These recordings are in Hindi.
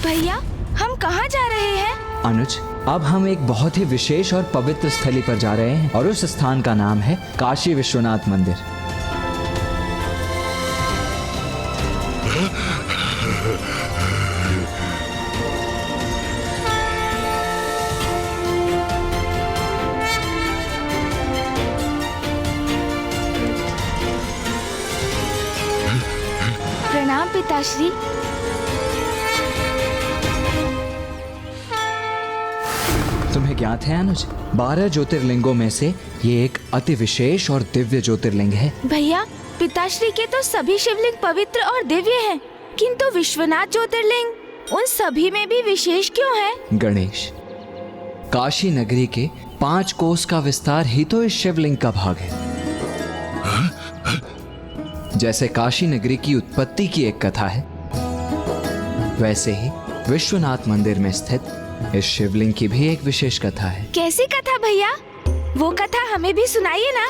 भैया, हम कहाँ जा रहे हैं? अनुज, अब हम एक बहुत ही विशेष और पवित्र स्थली पर जा रहे हैं और उस स्थान का नाम है काशी विश्वनाथ मंदिर। प्रणाम पिताश्री। तुम्हें ज्ञात है अनुज, 12 ज्योतिर्लिंगों में से ये एक अति विशेष और दिव्य ज्योतिर्लिंग है। भैया, पिताश्री के तो सभी शिवलिंग पवित्र और दिव्य हैं, किंतु विश्वनाथ ज्योतिर्लिंग उन सभी में भी विशेष क्यों है? गणेश, काशी नगरी के 5 कोस का विस्तार ही तो इस शिवलिंग का भाग है। जैसे काशी नगरी की उत्पत्ति की एक कथा है, वैसे ही विश्वनाथ मंदिर में स्थित इस शिवलिंग की भी एक विशेष कथा है। कैसी कथा भैया? वो कथा हमें भी सुनाइए ना।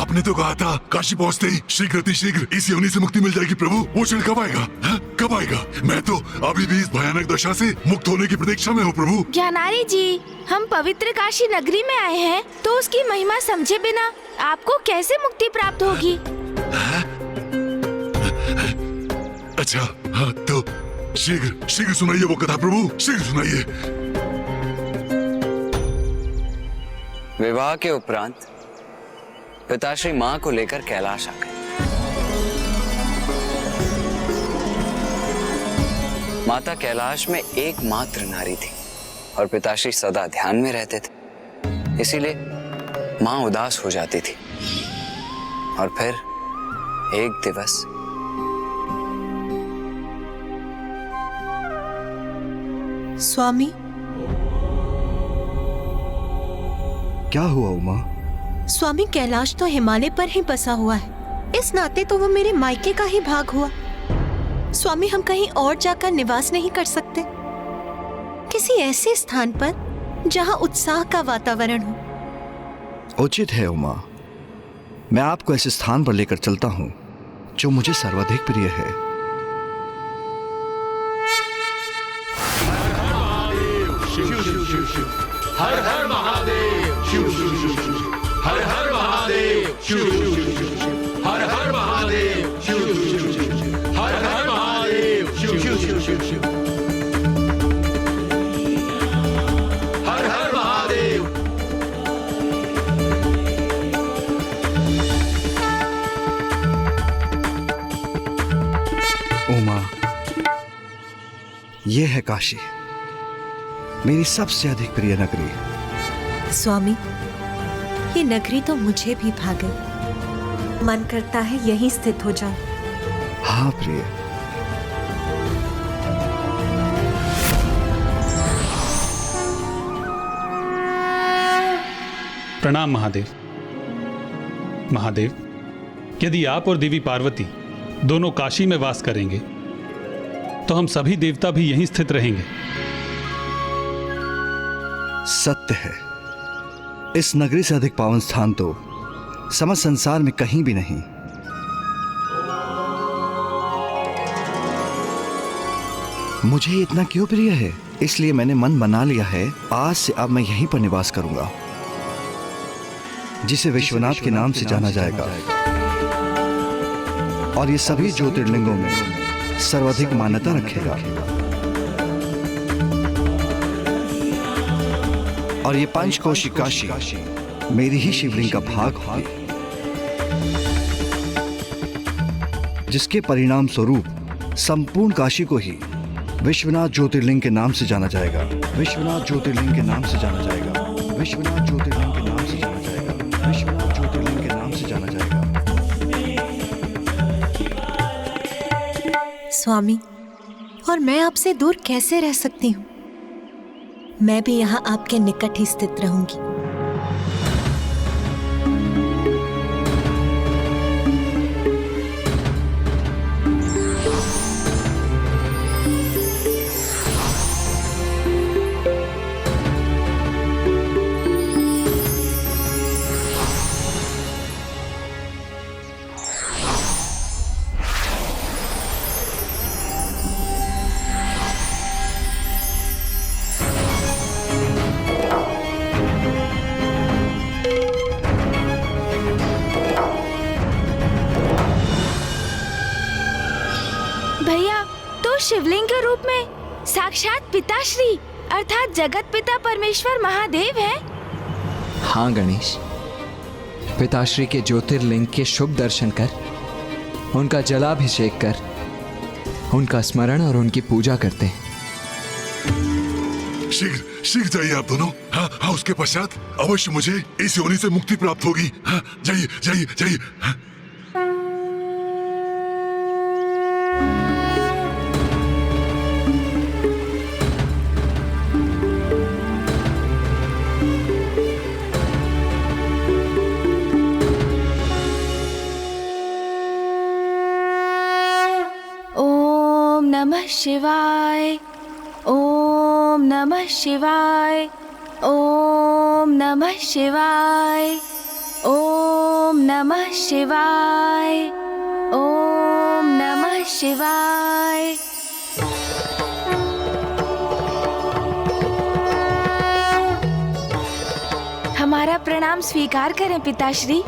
आपने तो कहा था काशी पहुंचते ही शीघ्र अतिशीघ्र इस योनि से मुक्ति मिल जाएगी प्रभु। वो क्षण कब आएगा? कब आएगा? मैं तो अभी भी इस भयानक दशा से मुक्त होने की प्रतीक्षा में हूँ प्रभु। ज्ञानारी जी, हम पवित्र काशी नगरी में आए हैं, तो उसकी महिमा समझे बिना आपको कैसे मुक्ति प्राप्त होगी? अच्छा, हाँ तो शीघ्र शीघ्र सुनाइए वो कथा प्रभु, शीघ्र सुनाइए। विवाह के उपरांत पिताश्री मां को लेकर कैलाश आ गए। माता कैलाश में एकमात्र नारी थी और पिताश्री सदा ध्यान में रहते थे, इसीलिए मां उदास हो जाती थी। और फिर एक दिवस स्वामी, क्या हुआ उमा? स्वामी, कैलाश तो हिमालय पर ही बसा हुआ है, इस नाते तो वो मेरे मायके का ही भाग हुआ। स्वामी, हम कहीं और जाकर निवास नहीं कर सकते? किसी ऐसे स्थान पर जहां उत्साह का वातावरण हो। उचित है उमा, मैं आपको ऐसे स्थान पर लेकर चलता हूं जो मुझे सर्वाधिक प्रिय है। हर हर महादेव, शिव शिव शिव शिव, हर हर महादेव, शिव शिव शिव शिव, हर हर महादेव, शिव शिव शिव शिव, हर हर महादेव, शिव शिव शिव शिव, हर हर महादेव। उमा, यह है काशी, मेरी सबसे अधिक प्रिय नगरी। स्वामी, ये नगरी तो मुझे भी भा गई। मन करता है यहीं स्थित हो जाऊं। हाँ प्रिय। प्रणाम महादेव। महादेव, यदि आप और देवी पार्वती दोनों काशी में वास करेंगे तो हम सभी देवता भी यहीं स्थित रहेंगे। सत्य है, इस नगरी से अधिक पावन स्थान तो समस्त संसार में कहीं भी नहीं। मुझे इतना क्यों प्रिय है, इसलिए मैंने मन बना लिया है, आज से अब मैं यहीं पर निवास करूंगा, जिसे विश्वनाथ के नाम से जाना जाएगा। और ये सभी ज्योतिर्लिंगों में सर्वाधिक मान्यता रखेगा। और ये पंचकोशी काशी मेरी ही शिवलिंग का भाग होगी, जिसके परिणाम स्वरूप संपूर्ण काशी को ही विश्वनाथ ज्योतिर्लिंग के नाम से जाना जाएगा। विश्वनाथ ज्योतिर्लिंग के नाम से जाना जाएगा। विश्वनाथ ज्योतिर्लिंग के नाम से जाना जाएगा। विश्वनाथ ज्योतिर्लिंग के नाम से जाना जाएगा। स्वामी, और मैं आपसे दूर कैसे रह सकती हूँ? मैं भी यहाँ आपके निकट ही स्थित रहूंगी। शिवलिंग के रूप में साक्षात पिताश्री अर्थात जगत पिता परमेश्वर महादेव है। हाँ गणेश, पिताश्री के ज्योतिर्लिंग के शुभ दर्शन कर, उनका जलाभिषेक कर, उनका स्मरण और उनकी पूजा करते हैं। शीघ्र शीघ्र जाइए आप दोनों। हाँ हाँ, उसके पश्चात अवश्य मुझे इस योनि से मुक्ति प्राप्त होगी। हाँ, जाइए जाइए जाइए। हाँ। ओम नमः शिवाय, ओम नमः शिवाय, ओम नमः शिवाय, ओम नमः शिवाय, ओम नमः शिवाय। हमारा प्रणाम स्वीकार करें पिताश्री।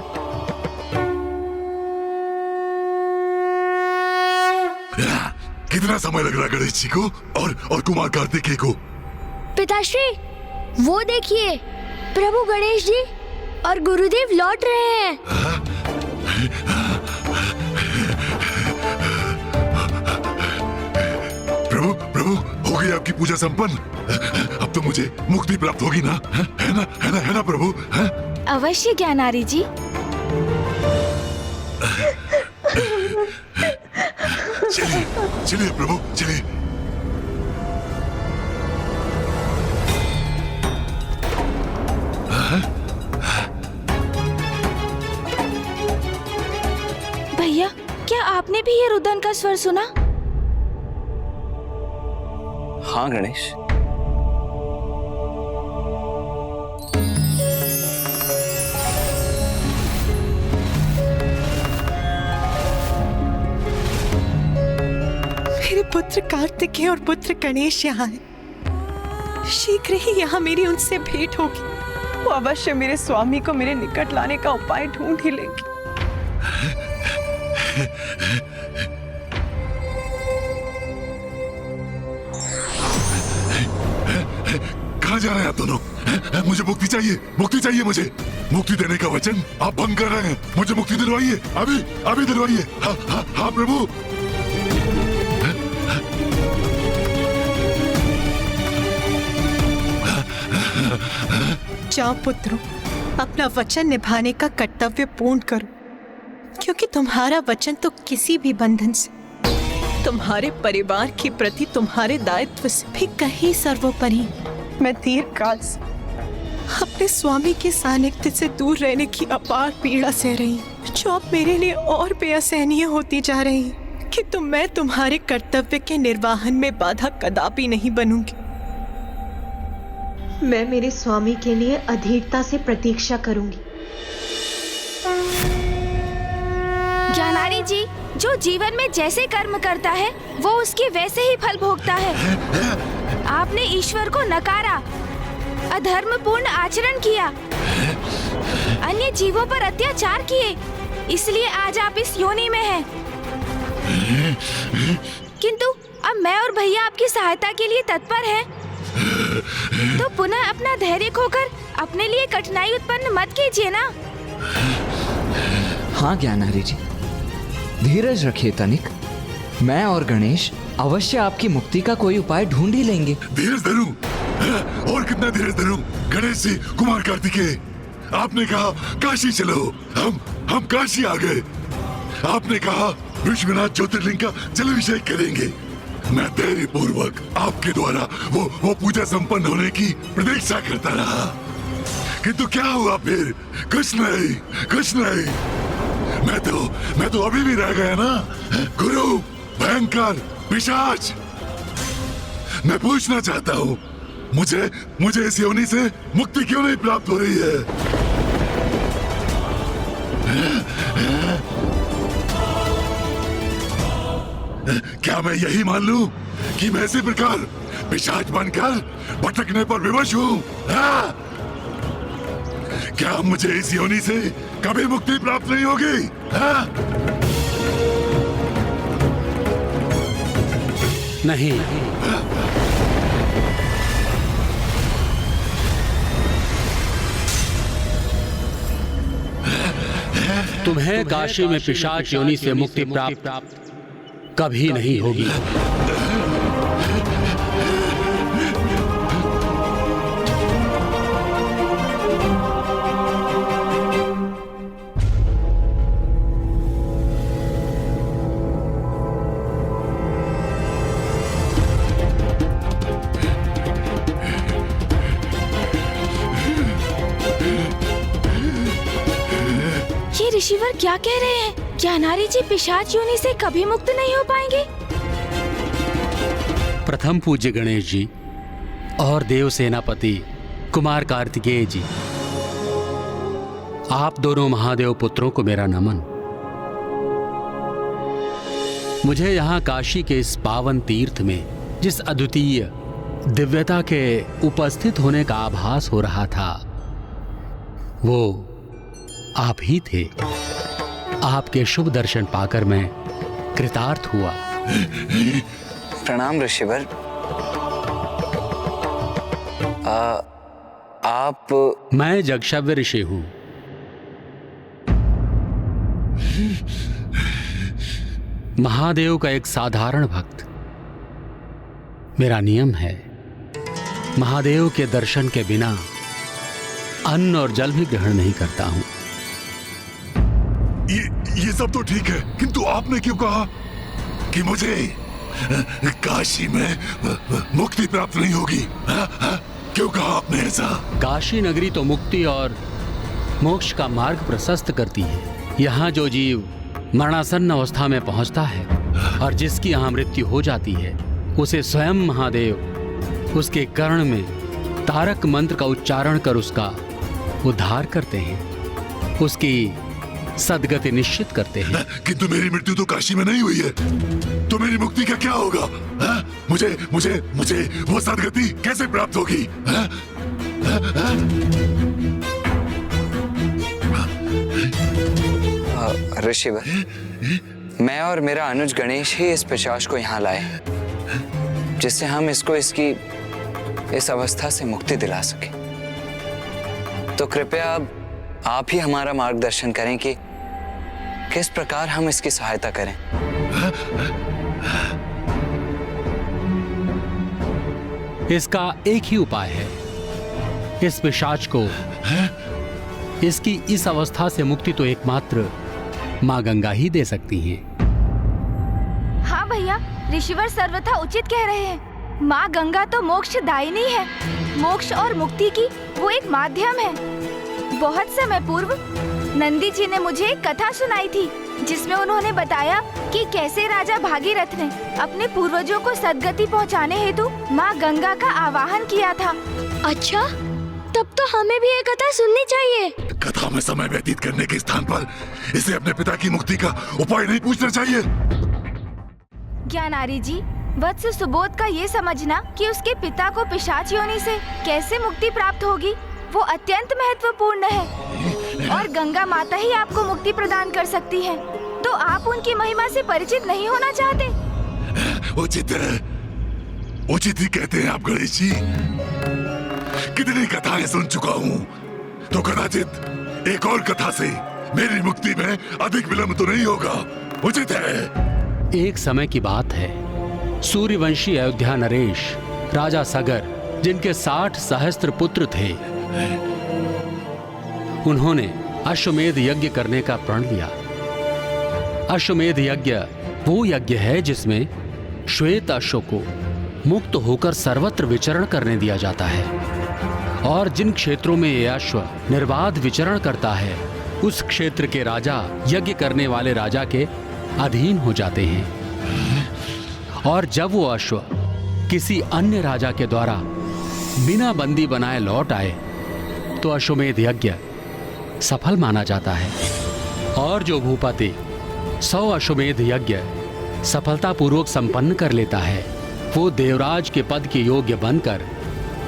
कितना समय लग रहा है गणेश जी को और कुमार कार्तिकेय को? पिताश्री, वो देखिए, प्रभु गणेश जी और गुरुदेव लौट रहे हैं। प्रभु प्रभु, हो गई आपकी पूजा संपन्न। अब तो मुझे मुक्ति प्राप्त होगी ना? है ना, है ना, है ना प्रभु? है? अवश्य ज्ञानारी जी। चलिए चलिए प्रभु, चलिए। भैया, क्या आपने भी ये रुदन का स्वर सुना? हाँ गणेश, मेरे पुत्र कार्तिकेय और पुत्र गणेश यहाँ हैं। शीघ्र ही यहाँ मेरी उनसे भेंट होगी। वो अवश्य मेरे स्वामी को मेरे निकट लाने का उपाय ढूंढ ही लेंगे। कहाँ जा रहे हैं आप दोनों? मुझे मुक्ति चाहिए, मुक्ति चाहिए मुझे। मुक्ति देने का वचन आप भंग कर रहे हैं। मुझे मुक्ति दिलवाइए, अभी अभी दिलवाइए। हाँ हाँ हाँ प्रभु। जाओ पुत्रों, अपना वचन निभाने का कर्तव्य पूर्ण करो, क्योंकि तुम्हारा वचन तो किसी भी बंधन से, तुम्हारे परिवार के प्रति तुम्हारे दायित्व से भी कहीं सर्वोपरि। मैं दीर्घकाल से अपने स्वामी के सानिध्य से दूर रहने की अपार पीड़ा सह रही हूँ, जो अब मेरे लिए और बेअसहनीय होती जा रही है। कि मैं तुम्हारे कर्तव्य के निर्वाहन में बाधा कदापि नहीं बनूंगी। मैं मेरे स्वामी के लिए अधीरता से प्रतीक्षा करूंगी। ज्ञानारी जी, जो जीवन में जैसे कर्म करता है वो उसके वैसे ही फल भोगता है। आपने ईश्वर को नकारा, अधर्मपूर्ण आचरण किया, अन्य जीवों पर अत्याचार किए, इसलिए आज आप इस योनि में हैं। किंतु अब मैं और भैया आपकी सहायता के लिए तत्पर हैं। तो पुनः अपना धैर्य खोकर अपने लिए कठिनाई उत्पन्न मत कीजिए ना। हाँ ज्ञानारी जी, धीरज रखिए तनिक। मैं और गणेश अवश्य आपकी मुक्ति का कोई उपाय ढूंढ ही लेंगे। धीरज धरूं? और कितना धीरज धरूं? गणेश जी, कुमार कार्तिकेय, आपने कहा काशी चलो, हम काशी आ गए। आपने कहा विश्वनाथ ज्योतिर्लिंग का जलाभिषेक करेंगे। मैं धैर्य पूर्वक आपके द्वारा वो पूजा संपन्न होने की प्रतीक्षा करता रहा, किंतु क्या हुआ फिर? कुछ नहीं, कुछ नहीं। मैं तो अभी भी रह गया ना। गुरु, भयंकर, पिशाच। मैं पूछना चाहता हूँ, मुझे इस योनि से मुक्ति क्यों नहीं प्राप्त हो रही है? क्या मैं यही मान लूं कि मैं इसी प्रकार पिशाच बनकर भटकने पर विवश हूं? क्या मुझे इस योनि से कभी मुक्ति प्राप्त नहीं होगी? नहीं, तुम्हें काशी में पिशाच योनि से मुक्ति प्राप्त कभी नहीं होगी। ये ऋषिवर क्या कह रहे हैं? क्या नारी जी पिशाच योनि से कभी मुक्त नहीं हो पाएंगे? प्रथम पूज्य गणेश जी और देव सेनापति कुमार कार्तिकेय जी, आप दोनों महादेव पुत्रों को मेरा नमन। मुझे यहाँ काशी के इस पावन तीर्थ में जिस अद्वितीय दिव्यता के उपस्थित होने का आभास हो रहा था, वो आप ही थे। आपके शुभ दर्शन पाकर मैं कृतार्थ हुआ। प्रणाम ऋषिवर। आप? मैं जगशव्य ऋषि हूं। महादेव का एक साधारण भक्त। मेरा नियम है, महादेव के दर्शन के बिना अन्न और जल भी ग्रहण नहीं करता हूं। ये सब तो ठीक है, किंतु आपने क्यों कहा कि मुझे काशी में मुक्ति प्राप्त नहीं होगी? क्यों कहा आपने ऐसा? काशी नगरी तो मुक्ति और मोक्ष का मार्ग प्रशस्त करती है। यहाँ जो जीव मरणासन्न अवस्था में पहुंचता है और जिसकी यहाँ मृत्यु हो जाती है, उसे स्वयं महादेव उसके कर्ण में तारक मंत्र का उच्चारण कर उसका उद्धार करते हैं, उसकी सदगति निश्चित करते हैं। किंतु मेरी मृत्यु तो काशी में नहीं हुई है, तो मेरी मुक्ति का क्या होगा? मुझे मुझे मुझे वो सदगति कैसे प्राप्त होगी? ऋषिवर, मैं और मेरा अनुज गणेश ही इस पिशाच को यहाँ लाए, जिससे हम इसको इसकी इस अवस्था से मुक्ति दिला सके। तो कृपया अब आप ही हमारा मार्गदर्शन करें कि किस प्रकार हम इसकी सहायता करें। इसका एक ही उपाय है। इस पिशाच को इसकी इस अवस्था से मुक्ति तो एकमात्र माँ गंगा ही दे सकती हैं। हाँ भैया, ऋषिवर सर्वथा उचित कह रहे हैं। माँ गंगा तो मोक्षदायिनी है। मोक्ष और मुक्ति की वो एक माध्यम है। बहुत समय पूर्व नंदी जी ने मुझे एक कथा सुनाई थी, जिसमें उन्होंने बताया कि कैसे राजा भागीरथ ने अपने पूर्वजों को सदगति पहुंचाने हेतु माँ गंगा का आवाहन किया था। अच्छा, तब तो हमें भी ये कथा सुननी चाहिए। कथा में समय व्यतीत करने के स्थान पर इसे अपने पिता की मुक्ति का उपाय नहीं पूछना चाहिए। ज्ञानारी जी, वत्स सुबोध का ये समझना कि उसके पिता को पिशाच योनि से कैसे मुक्ति प्राप्त होगी, वो अत्यंत महत्वपूर्ण है और गंगा माता ही आपको मुक्ति प्रदान कर सकती है। तो आप उनकी महिमा से परिचित नहीं होना चाहते? उचित ही कहते हैं आप गणेश जी। कितनी कथाएं सुन चुका हूँ, तो कदाचित एक और कथा से मेरी मुक्ति में अधिक विलंब तो नहीं होगा। उचित है। एक समय की बात है, सूर्यवंशी अयोध्या नरेश राजा सगर, जिनके 60 सहस्त्र पुत्र थे, उन्होंने अश्वमेध यज्ञ करने का प्रण लिया। अश्वमेध यज्ञ वो यज्ञ है जिसमें श्वेत अश्व को मुक्त होकर सर्वत्र विचरण करने दिया जाता है, और जिन क्षेत्रों में यह अश्व निर्बाध विचरण करता है, उस क्षेत्र के राजा यज्ञ करने वाले राजा के अधीन हो जाते हैं। और जब वो अश्व किसी अन्य राजा के द्वारा बिना बंदी बनाए लौट आए, तो अश्वमेध यज्ञ सफल माना जाता है। और जो भूपति 100 अश्वमेध यज्ञ सफलतापूर्वक संपन्न कर लेता है, वो देवराज के पद के योग्य बनकर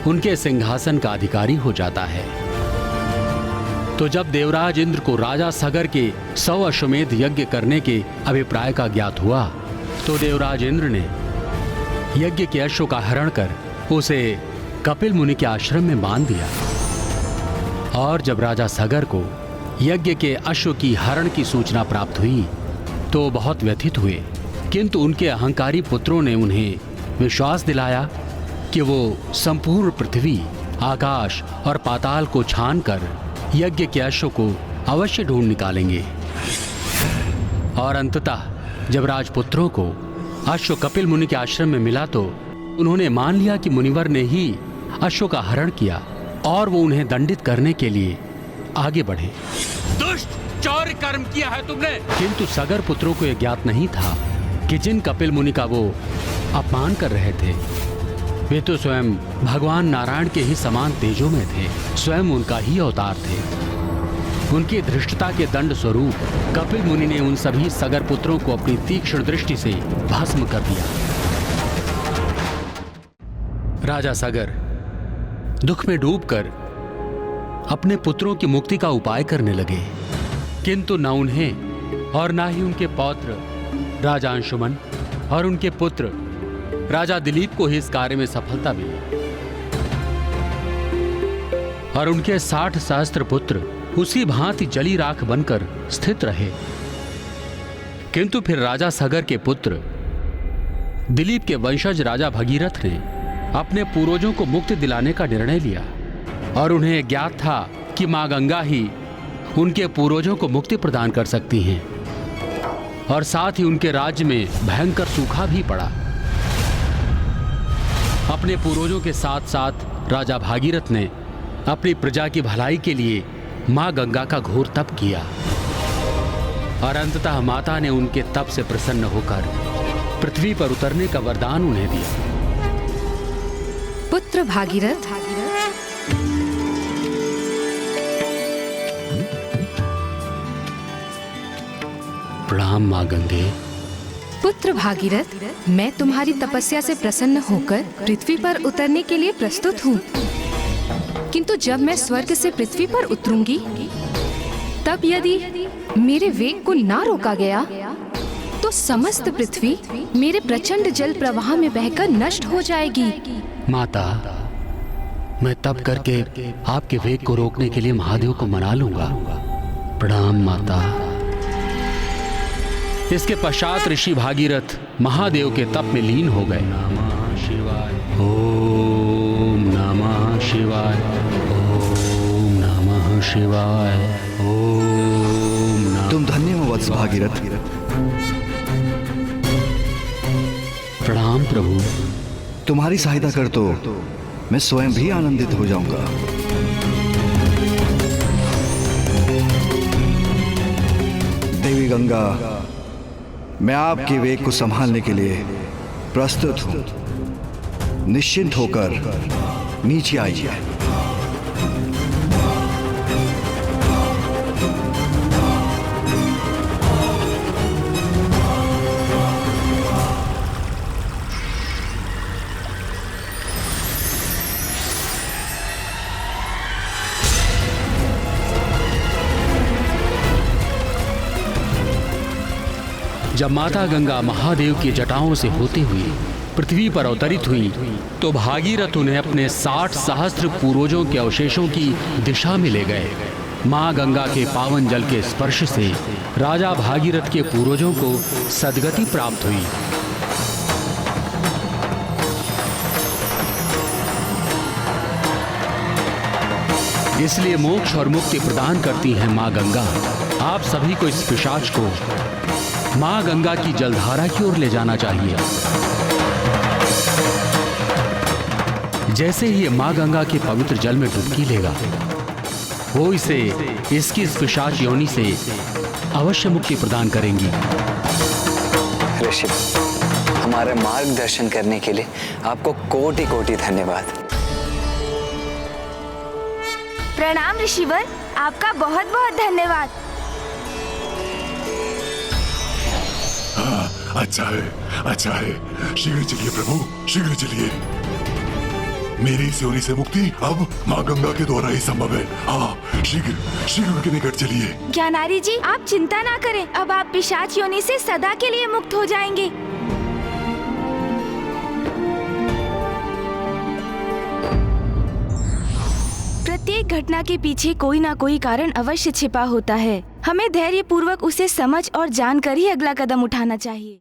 उनके सिंहासन का अधिकारी हो जाता है। तो जब देवराज इंद्र को राजा सगर के 100 अश्वमेध यज्ञ करने के अभिप्राय का ज्ञात हुआ, तो देवराज इंद्र ने यज्ञ के अश्व का हरण कर उसे कपिल मुनि के आश्रम में बांध दिया। और जब राजा सगर को यज्ञ के अश्व की हरण की सूचना प्राप्त हुई तो बहुत व्यथित हुए, किंतु उनके अहंकारी पुत्रों ने उन्हें विश्वास दिलाया कि वो संपूर्ण पृथ्वी, आकाश और पाताल को छान कर यज्ञ के अश्व को अवश्य ढूंढ निकालेंगे। और अंततः जब राजपुत्रों को अश्व कपिल मुनि के आश्रम में मिला तो उन्होंने मान लिया कि मुनिवर ने ही अश्व का हरण किया और वो उन्हें दंडित करने के लिए आगे बढ़े। दुष्ट, चौर्य कर्म किया है तुमने। किंतु सगर पुत्रों को यह ज्ञात नहीं था कि जिन कपिल मुनि का वो अपमान कर रहे थे वे तो स्वयं भगवान नारायण के ही समान तेजों में थे, स्वयं उनका ही अवतार थे। उनकी धृष्टता के दंड स्वरूप कपिल मुनि ने उन सभी सगर पुत्रों को अपनी तीक्ष्ण दृष्टि से भस्म कर दिया। राजा सगर दुख में डूबकर अपने पुत्रों की मुक्ति का उपाय करने लगे, किंतु न उन्हें और न ही उनके पौत्र राजा अंशुमन और उनके पुत्र राजा दिलीप को ही इस कार्य में सफलता मिली। और उनके 60 सहस्त्र पुत्र उसी भांति जली राख बनकर स्थित रहे। किंतु फिर राजा सगर के पुत्र दिलीप के वंशज राजा भगीरथ ने अपने पूर्वजों को मुक्ति दिलाने का निर्णय लिया और उन्हें ज्ञात था कि मां गंगा ही उनके पूर्वजों को मुक्ति प्रदान कर सकती हैं। और साथ ही उनके राज्य में भयंकर सूखा भी पड़ा। अपने पूर्वजों के साथ साथ राजा भागीरथ ने अपनी प्रजा की भलाई के लिए मां गंगा का घोर तप किया और अंततः माता ने उनके तप से प्रसन्न होकर पृथ्वी पर उतरने का वरदान उन्हें दिया। पुत्र भागीरथ, प्रणाम मां गंगे। पुत्र भागीरथ, मैं तुम्हारी तपस्या से प्रसन्न होकर पृथ्वी पर उतरने के लिए प्रस्तुत हूँ। किंतु जब मैं स्वर्ग से पृथ्वी पर उतरूंगी तब यदि मेरे वेग को ना रोका गया तो समस्त पृथ्वी मेरे प्रचंड जल प्रवाह में बहकर नष्ट हो जाएगी। माता, मैं तप करके आपके वेग को रोकने के लिए महादेव को मना लूंगा। प्रणाम माता। इसके पश्चात ऋषि भागीरथ महादेव के तप में लीन हो गए। नमः शिवाय, ओम नमः शिवाय, ओम नमः शिवाय, ओम नमः। तुम धन्य हो वत्स भागीरथ। प्रणाम प्रभु। तुम्हारी सहायता कर तो मैं स्वयं भी आनंदित हो जाऊंगा। देवी गंगा, मैं आपके वेग को संभालने के लिए प्रस्तुत हूं। निश्चिंत होकर नीचे आइए। जब माता गंगा महादेव की जटाओं से होती हुई पृथ्वी पर अवतरित हुई तो भागीरथ उन्हें अपने 60 सहस्त्र पूर्वजों के अवशेषों की दिशा में ले गए। मां गंगा के पावन जल के स्पर्श से राजा भागीरथ के पूर्वजों को सद्गति प्राप्त हुई। इसलिए मोक्ष और मुक्ति प्रदान करती है मां गंगा। आप सभी को इस पिशाच को मां गंगा की जलधारा की ओर ले जाना चाहिए। जैसे ही ये मां गंगा के पवित्र जल में डुबकी लेगा वो इसे इसकी इस पिशाच योनि से अवश्य मुक्ति प्रदान करेंगी। ऋषि, हमारे मार्गदर्शन करने के लिए आपको कोटि कोटि धन्यवाद। प्रणाम ऋषिवर, आपका बहुत बहुत धन्यवाद। अच्छा है। शीघ्र चलिए प्रभु, शीघ्र चलिए। मेरी इस योनि से मुक्ति अब माँ गंगा के द्वारा ही संभव है। हाँ, शीघ्र उनके निकट चलिए। ज्ञानारी जी, आप चिंता ना करें, अब आप पिशाच योनि से सदा के लिए मुक्त हो जाएंगे। प्रत्येक घटना के पीछे कोई ना कोई कारण अवश्य छिपा होता है। हमें धैर्य पूर्वक उसे समझ और जानकर ही अगला कदम उठाना चाहिए।